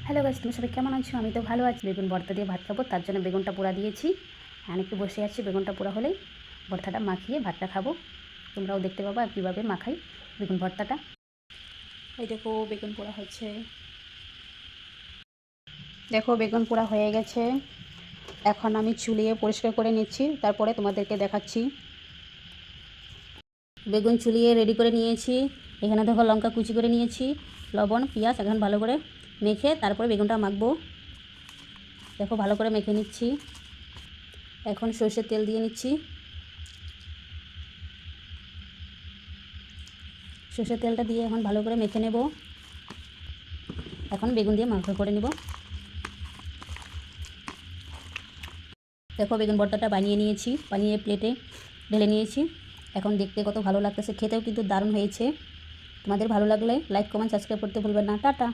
Hello guys, তুমি সবাই কেমন আছো? আমি তো ভালো আছি। বেগুন ভর্তা দিয়ে ভাত খাবো, তার জন্য বেগুনটা পোড়া দিয়েছি। আমি একটু বসে আছি, বেগুনটা পোড়া হলেই ভর্তাটা মাখিয়ে ভাতটা খাবো। তোমরাও দেখতে পাবা কীভাবে মাখাই বেগুন ভর্তাটা। এই দেখো বেগুন পোড়া হচ্ছে, দেখো বেগুন পোড়া হয়ে গেছে। এখন আমি চুলিয়ে পরিষ্কার করে নিচ্ছি, তারপরে তোমাদেরকে দেখাচ্ছি। বেগুন চুলিয়ে রেডি করে নিয়েছি। এখানে দেখো লঙ্কা কুচি করে নিয়েছি, লবণ পেঁয়াজ এখন ভালো করে মেখে তারপরে বেগুনটা মাখবো। দেখো ভালো করে মেখে নিচ্ছি। এখন সরষের তেল দিয়ে নিচ্ছি। সরষের তেলটা দিয়ে এখন ভালো করে মেখে নেব। এখন বেগুন দিয়ে মাখা করে নেব। দেখো বেগুন ভর্তাটা বানিয়ে নিয়েছি, বানিয়ে প্লেটে ঢেলে নিয়েছি। এখন দেখতে কত ভালো লাগতেছে, খেতেও কিন্তু দারুণ হয়েছে। তোমাদের ভালো লাগলে লাইক কমেন্ট সাবস্ক্রাইব করতে ভুলবেন না। টাটা।